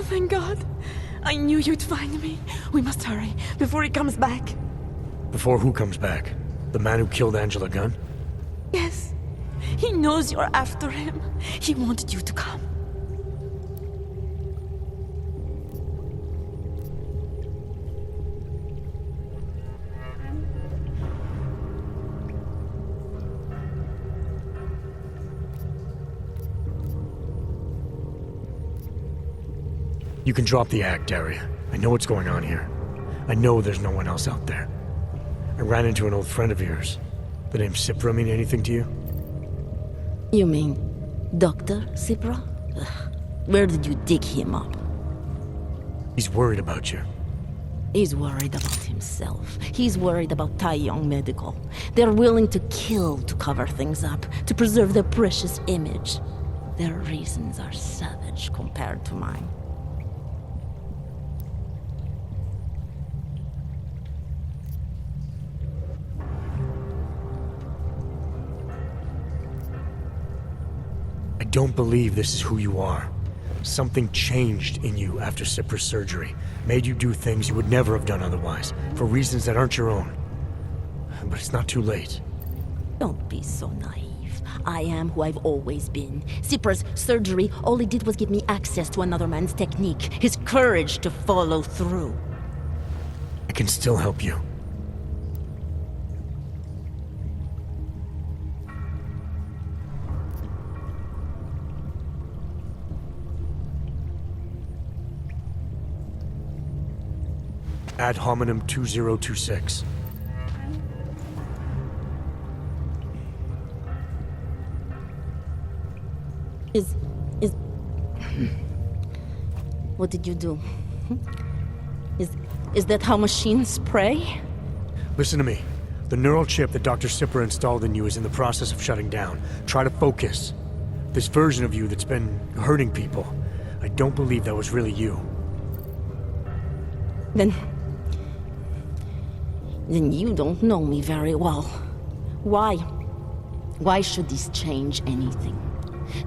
Oh, thank God. I knew you'd find me. We must hurry, before he comes back. Before who comes back? The man who killed Angela Gunn? Yes. He knows you're after him. He wanted you to come. You can drop the act, Daria. I know what's going on here. I know there's no one else out there. I ran into an old friend of yours. The name Cipra mean anything to you? You mean Dr. Cipra? Where did you dig him up? He's worried about you. He's worried about himself. He's worried about Tai Yong Medical. They're willing to kill to cover things up, to preserve their precious image. Their reasons are savage compared to mine. I don't believe this is who you are. Something changed in you after Cipra's surgery. Made you do things you would never have done otherwise, for reasons that aren't your own. But it's not too late. Don't be so naive. I am who I've always been. Cipra's surgery, all it did was give me access to another man's technique, his courage to follow through. I can still help you. Ad hominem 2026. What did you do? Is that how machines pray? Listen to me. The neural chip that Dr. Cipra installed in you is in the process of shutting down. Try to focus. This version of you that's been hurting people, I don't believe that was really you. Then you don't know me very well. Why? Why should this change anything?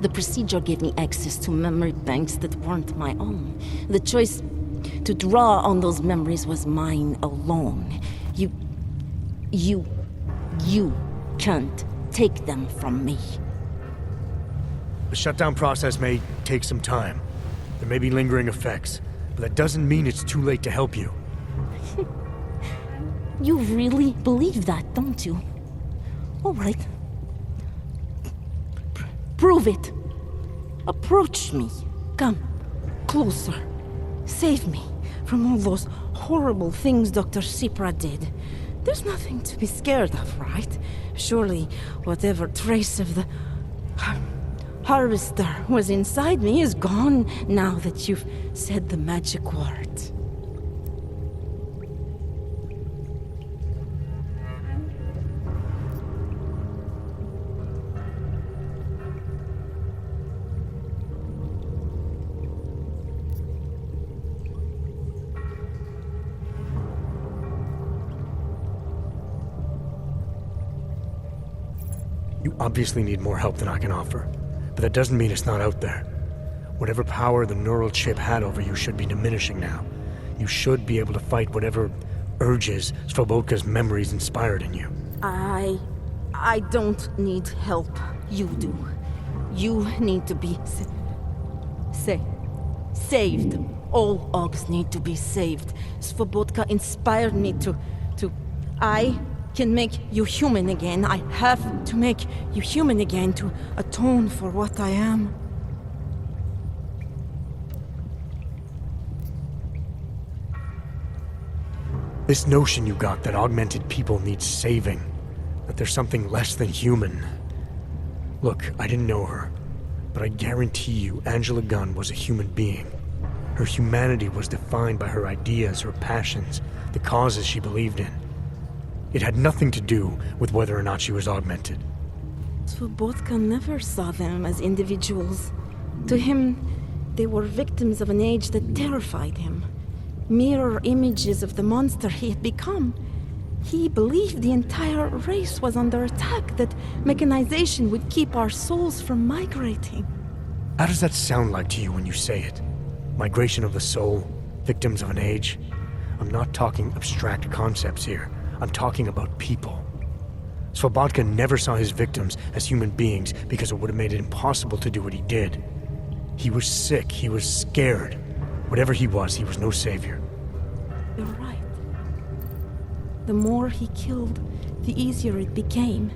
The procedure gave me access to memory banks that weren't my own. The choice to draw on those memories was mine alone. You can't take them from me. The shutdown process may take some time. There may be lingering effects, but that doesn't mean it's too late to help you. You really believe that, don't you? All right. Prove it. Approach me. Come. Closer. Save me from all those horrible things Dr. Cipra did. There's nothing to be scared of, right? Surely whatever trace of the harvester was inside me is gone now that you've said the magic word. You obviously need more help than I can offer, but that doesn't mean it's not out there. Whatever power the neural chip had over you should be diminishing now. You should be able to fight whatever urges Svobodka's memories inspired in you. I don't need help. You do. You need to be saved. All Ogs need to be saved. Svobodka inspired me to... I can make you human again. I have to make you human again to atone for what I am. This notion you got that augmented people need saving, that there's something less than human. Look, I didn't know her, but I guarantee you Angela Gunn was a human being. Her humanity was defined by her ideas, her passions, the causes she believed in. It had nothing to do with whether or not she was augmented. Svobodka never saw them as individuals. To him, they were victims of an age that terrified him. Mirror images of the monster he had become. He believed the entire race was under attack, that mechanization would keep our souls from migrating. How does that sound like to you when you say it? Migration of the soul, victims of an age. I'm not talking abstract concepts here. I'm talking about people. Svobotka never saw his victims as human beings because it would have made it impossible to do what he did. He was sick, he was scared. Whatever he was no savior. You're right. The more he killed, the easier it became.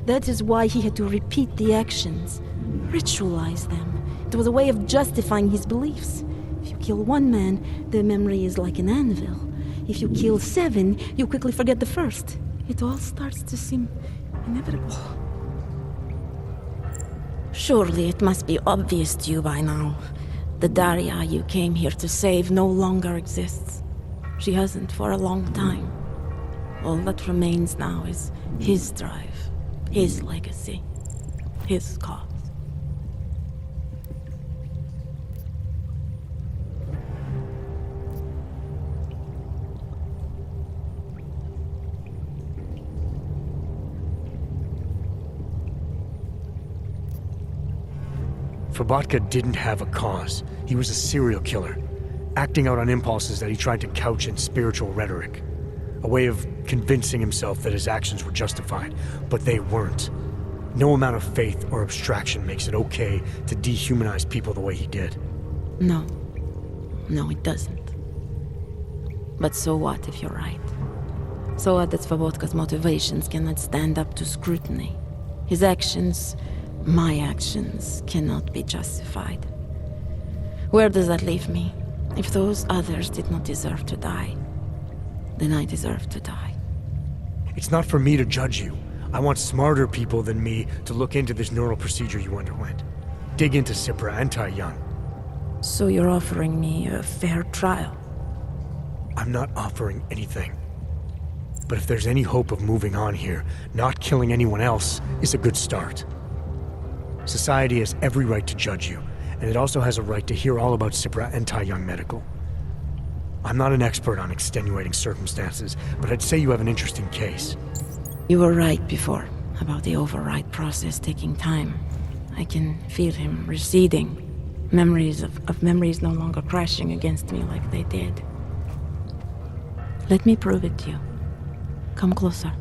That is why he had to repeat the actions, ritualize them. It was a way of justifying his beliefs. If you kill one man, the memory is like an anvil. If you kill 7, you quickly forget the first. It all starts to seem inevitable. Surely it must be obvious to you by now. The Daria you came here to save no longer exists. She hasn't for a long time. All that remains now is his drive, his legacy, his cause. Svobotka didn't have a cause. He was a serial killer, acting out on impulses that he tried to couch in spiritual rhetoric. A way of convincing himself that his actions were justified, but they weren't. No amount of faith or abstraction makes it okay to dehumanize people the way he did. No. No, it doesn't. But so what if you're right? So what that Svobodka's motivations cannot stand up to scrutiny? His actions, my actions, cannot be justified. Where does that leave me? If those others did not deserve to die, then I deserve to die. It's not for me to judge you. I want smarter people than me to look into this neural procedure you underwent. Dig into Cipra and Tai Young. So you're offering me a fair trial? I'm not offering anything. But if there's any hope of moving on here, not killing anyone else is a good start. Society has every right to judge you, and it also has a right to hear all about Cipra and Tai Young Medical. I'm not an expert on extenuating circumstances, but I'd say you have an interesting case. You were right before, about the override process taking time. I can feel him receding. Memories of memories no longer crashing against me like they did. Let me prove it to you. Come closer.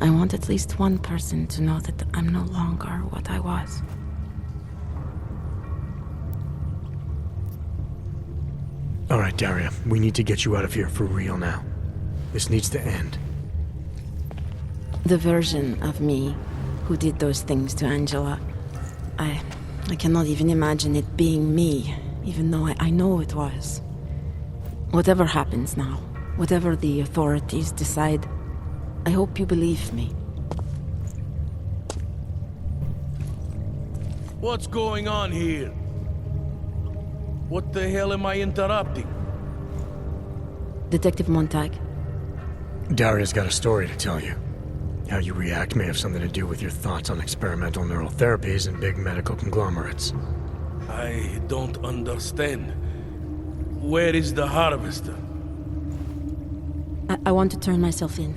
I want at least one person to know that I'm no longer what I was. All right, Daria, we need to get you out of here for real now. This needs to end. The version of me who did those things to Angela, I cannot even imagine it being me, even though I know it was. Whatever happens now, whatever the authorities decide, I hope you believe me. What's going on here? What the hell am I interrupting? Detective Montag. Daria's got a story to tell you. How you react may have something to do with your thoughts on experimental neural therapies and big medical conglomerates. I don't understand. Where is the harvester? I want to turn myself in.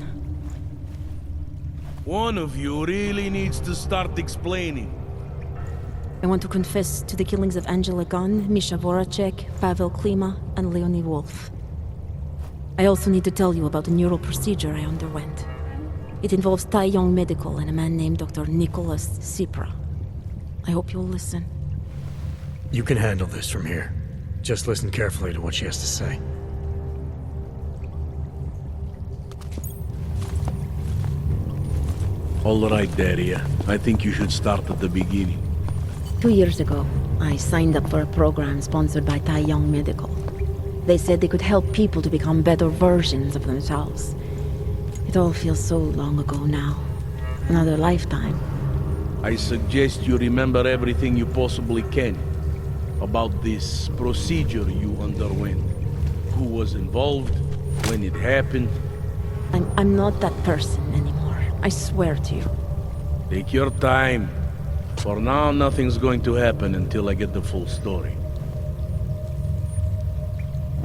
One of you really needs to start explaining. I want to confess to the killings of Angela Gunn, Misha Voracek, Pavel Klima, and Leonie Wolf. I also need to tell you about the neural procedure I underwent. It involves Tai Young Medical and a man named Dr. Nicholas Cipra. I hope you'll listen. You can handle this from here. Just listen carefully to what she has to say. All right, Daria. I think you should start at the beginning. 2 years ago, I signed up for a program sponsored by Tai Young Medical. They said they could help people to become better versions of themselves. It all feels so long ago now. Another lifetime. I suggest you remember everything you possibly can about this procedure you underwent. Who was involved, when it happened. I'm not that person anymore. I swear to you. Take your time. For now, nothing's going to happen until I get the full story.